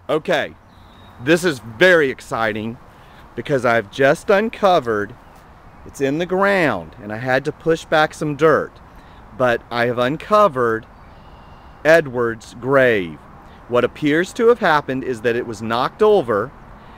Okay, this is very exciting because I've just uncovered, it's in the ground and I had to push back some dirt, but I have uncovered Edward's grave. What appears to have happened is that it was knocked over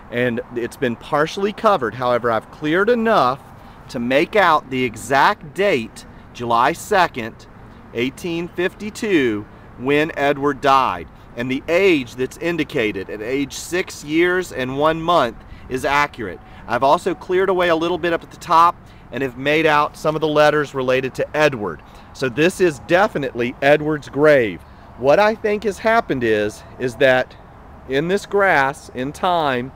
and it's been partially covered. However, I've cleared enough to make out the exact date, July 2nd, 1852, when Edward died. And the age that's indicated at age 6 years and 1 month is accurate. I've also cleared away a little bit up at the top and have made out some of the letters related to Edward. So this is definitely Edward's grave. What I think has happened is that in this grass, in time,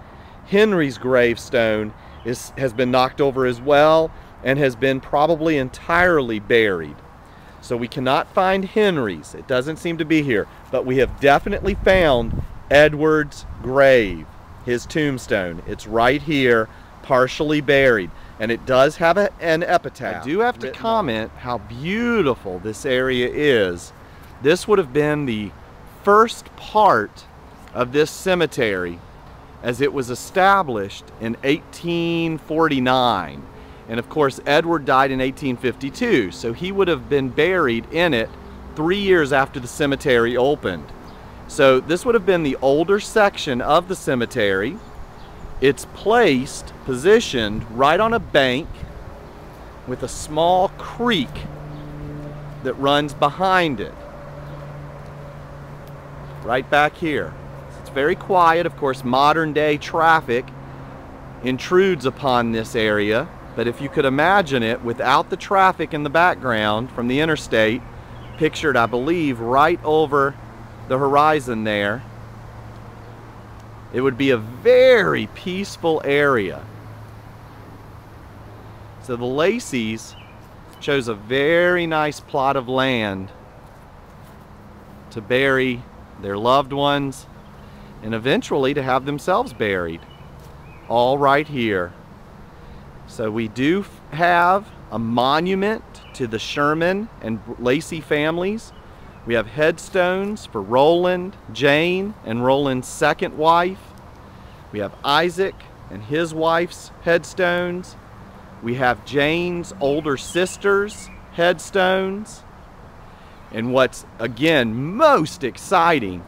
Henry's gravestone has been knocked over as well and has been probably entirely buried. So we cannot find Henry's. It doesn't seem to be here, but we have definitely found Edward's grave, his tombstone. It's right here, partially buried, and it does have an epitaph. I do have to comment how beautiful this area is. This would have been the first part of this cemetery as it was established in 1849. And of course, Edward died in 1852, so he would have been buried in it 3 years after the cemetery opened. So this would have been the older section of the cemetery. It's positioned right on a bank with a small creek that runs behind it. Right back here. It's very quiet. Of course, modern day traffic intrudes upon this area. But if you could imagine it without the traffic in the background from the interstate, pictured, I believe, right over the horizon there, it would be a very peaceful area. So the Lacey's chose a very nice plot of land to bury their loved ones and eventually to have themselves buried, all right here. So we do have a monument to the Sherman and Lacey families. We have headstones for Roland, Jane, and Roland's second wife. We have Isaac and his wife's headstones. We have Jane's older sister's headstones. And what's, again, most exciting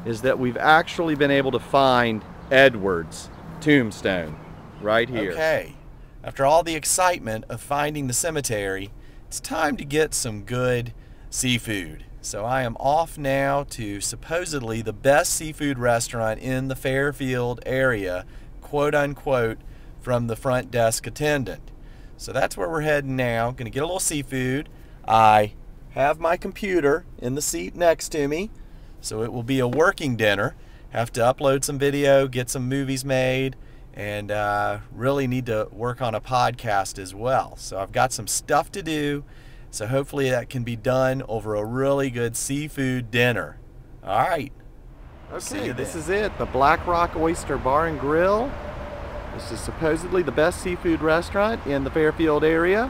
is that we've actually been able to find Edward's tombstone right here. Okay. After all the excitement of finding the cemetery, it's time to get some good seafood. So I am off now to supposedly the best seafood restaurant in the Fairfield area, quote unquote, from the front desk attendant. So that's where we're heading now. Gonna get a little seafood. I have my computer in the seat next to me, so it will be a working dinner. Have to upload some video, get some movies made, and really need to work on a podcast as well. So I've got some stuff to do, so hopefully that can be done over a really good seafood dinner. All right. Okay, this is it, the Black Rock Oyster Bar and Grill. This is supposedly the best seafood restaurant in the Fairfield area.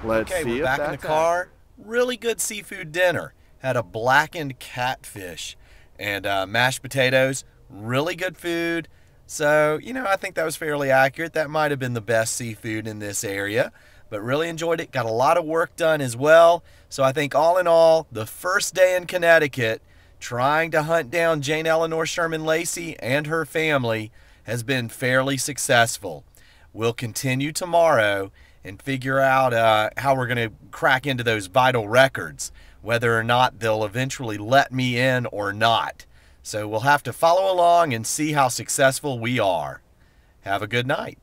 Let's see if that's we're back in the car. Really good seafood dinner. Had a blackened catfish and mashed potatoes. Really good food. So, you know, I think that was fairly accurate. That might have been the best seafood in this area, but really enjoyed it. Got a lot of work done as well. So I think all in all, the first day in Connecticut, trying to hunt down Jane Eleanor Sherman Lacey and her family has been fairly successful. We'll continue tomorrow and figure out how we're going to crack into those vital records, whether or not they'll eventually let me in or not. So we'll have to follow along and see how successful we are. Have a good night.